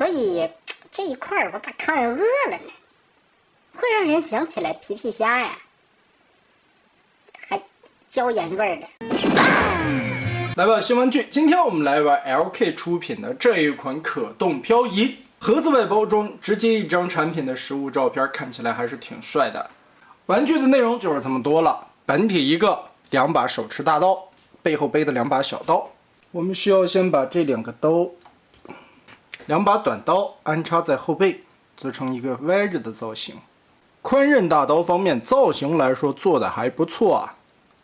所以这一块我咋看饿了呢？会让人想起来皮皮虾呀，还椒盐味儿的。来吧，新玩具，今天我们来玩 LK 出品的这一款可动漂移。盒子外包装直接一张产品的实物照片，看起来还是挺帅的。玩具的内容就是这么多了，本体一个，2把手持大刀，背后背的2把小刀。我们需要先把这2个刀，2把短刀安插在后背，做成一个歪着的造型。宽刃大刀方面，造型来说做的还不错啊。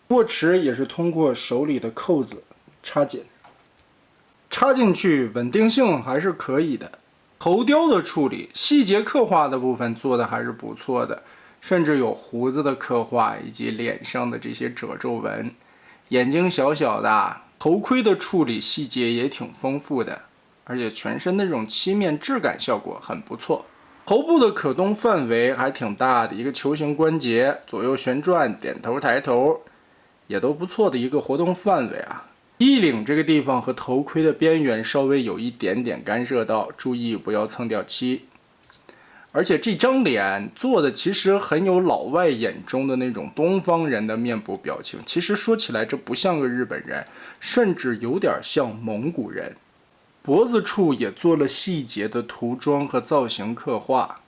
握持也是通过手里的扣子插紧，插进去稳定性还是可以的。头雕的处理，细节刻画的部分做的还是不错的，甚至有胡子的刻画以及脸上的这些褶皱纹，眼睛小小的，头盔的处理细节也挺丰富的，而且全身的这种漆面质感效果很不错。头部的可动范围还挺大的，一个球形关节，左右旋转，点头抬头，也都不错的一个活动范围啊。衣领这个地方和头盔的边缘稍微有一点点干涉到，注意不要蹭掉漆。而且这张脸做的其实很有老外眼中的那种东方人的面部表情，其实说起来这不像个日本人，甚至有点像蒙古人。脖子处也做了细节的涂装和造型刻画，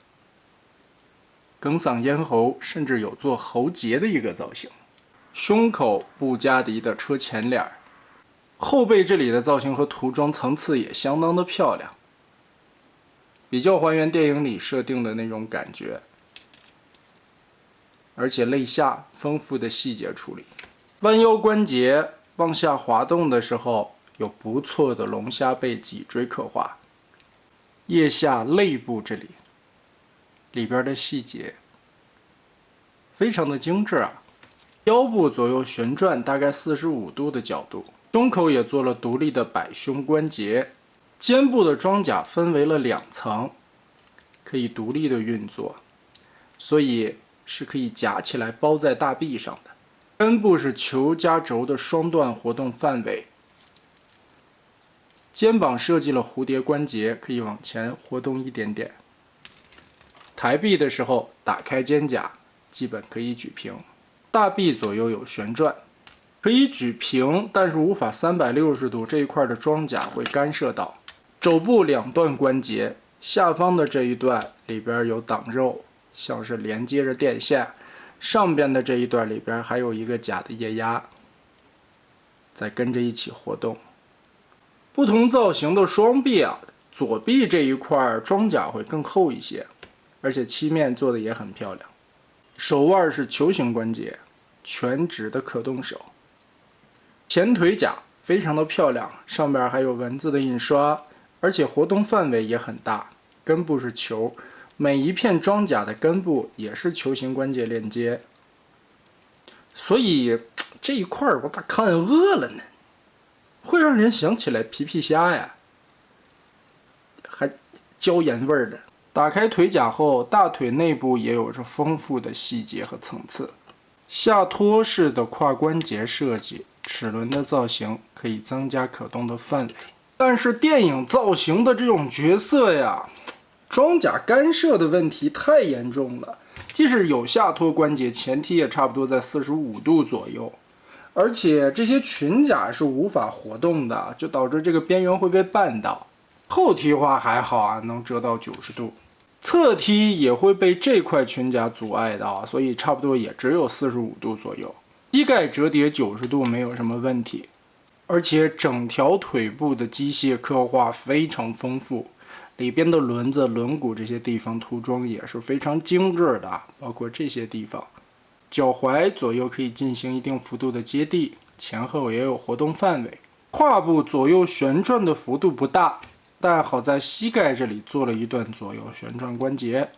哽嗓咽喉甚至有做喉结的一个造型。胸口布加迪的车前脸，后背这里的造型和涂装层次也相当的漂亮，比较还原电影里设定的那种感觉。而且肋下丰富的细节处理，弯腰关节往下滑动的时候有不错的龙虾背脊椎刻画，腋下肋部这里里边的细节非常的精致啊。腰部左右旋转大概45度的角度，胸口也做了独立的摆胸关节，肩部的装甲分为了2层，可以独立的运作，所以是可以夹起来包在大臂上的。根部是球加轴的双段活动范围，肩膀设计了蝴蝶关节，可以往前活动一点点。抬臂的时候打开肩胛，基本可以举平。大臂左右有旋转，可以举平，但是无法360度，这一块的装甲会干涉到。肘部2段关节，下方的这一段里边有挡肉，像是连接着电线，上边的这一段里边还有一个假的液压，再跟着一起活动。不同造型的双臂啊，左臂这一块装甲会更厚一些，而且漆面做的也很漂亮。手腕是球形关节，全指的可动手。前腿甲非常的漂亮，上面还有文字的印刷，而且活动范围也很大。根部是球，每一片装甲的根部也是球形关节连接。所以这一块我咋看饿了呢？会让人想起来皮皮虾呀，还椒盐味儿的。打开腿甲后，大腿内部也有着丰富的细节和层次。下托式的胯关节设计，齿轮的造型可以增加可动的范围。但是电影造型的这种角色呀，装甲干涉的问题太严重了。即使有下托关节，前踢也差不多在45度左右，而且这些裙甲是无法活动的，就导致这个边缘会被绊到。后踢花还好啊，能折到90度。侧踢也会被这块裙甲阻碍到，所以差不多也只有45度左右。膝盖折叠90度没有什么问题，而且整条腿部的机械刻画非常丰富，里边的轮子、轮毂这些地方涂装也是非常精致的，包括这些地方。脚踝左右可以进行一定幅度的接地，前后也有活动范围。胯部左右旋转的幅度不大，但好在膝盖这里做了一段左右旋转关节。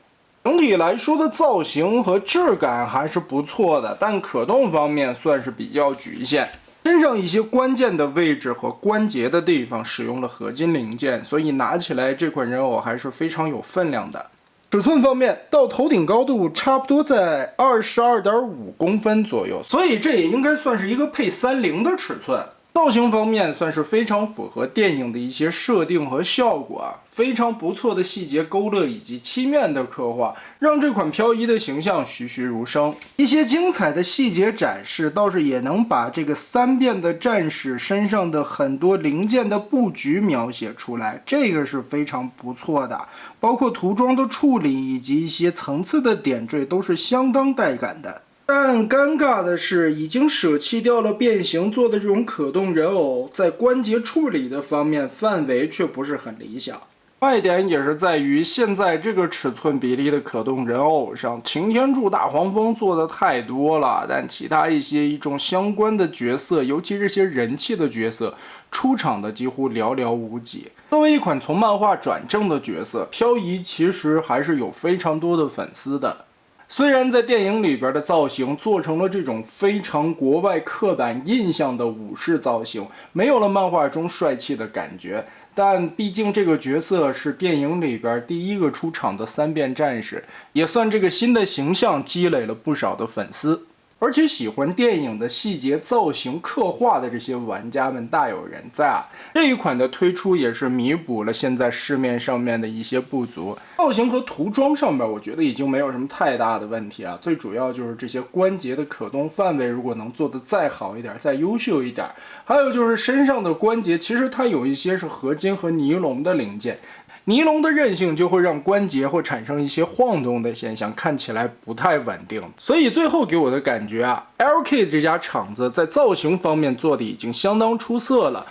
整体来说的造型和质感还是不错的，但可动方面算是比较局限。身上一些关键的位置和关节的地方使用了合金零件，所以拿起来这款人偶还是非常有分量的。尺寸方面，到头顶高度差不多在22.5公分左右，所以这也应该算是一个配30的尺寸。造型方面算是非常符合电影的一些设定和效果啊，非常不错的细节勾勒以及漆面的刻画，让这款漂移的形象栩栩如生。一些精彩的细节展示倒是也能把这个三变的战士身上的很多零件的布局描写出来，这个是非常不错的。包括涂装的处理以及一些层次的点缀都是相当带感的。但尴尬的是，已经舍弃掉了变形做的这种可动人偶，在关节处理的方面范围却不是很理想。卖点也是在于现在这个尺寸比例的可动人偶上，擎天柱、大黄蜂做的太多了，但其他一些相关的角色，尤其是些人气的角色，出场的几乎寥寥无几。作为一款从漫画转正的角色，漂移其实还是有非常多的粉丝的。虽然在电影里边的造型做成了这种非常国外刻板印象的武士造型，没有了漫画中帅气的感觉，但毕竟这个角色是电影里边第一个出场的三变战士，也算这个新的形象积累了不少的粉丝。而且喜欢电影的细节造型刻画的这些玩家们大有人在啊！这一款的推出也是弥补了现在市面上面的一些不足。造型和涂装上面，我觉得已经没有什么太大的问题啊。最主要就是这些关节的可动范围，如果能做得再好一点、再优秀一点，还有就是身上的关节，其实它有一些是合金和尼龙的零件。尼龙的韧性就会让关节会产生一些晃动的现象，看起来不太稳定。所以最后给我的感觉啊 ，LK 这家厂子在造型方面做的已经相当出色了。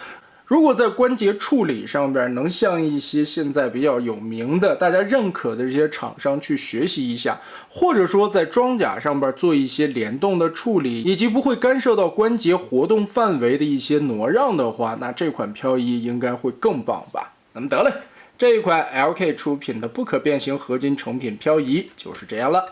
如果在关节处理上边能向一些现在比较有名的、大家认可的这些厂商去学习一下，或者说在装甲上边做一些联动的处理，以及不会干涉到关节活动范围的一些挪让的话，那这款漂移应该会更棒吧。那么得嘞。这一款 LK 出品的不可变形合金成品漂移就是这样了。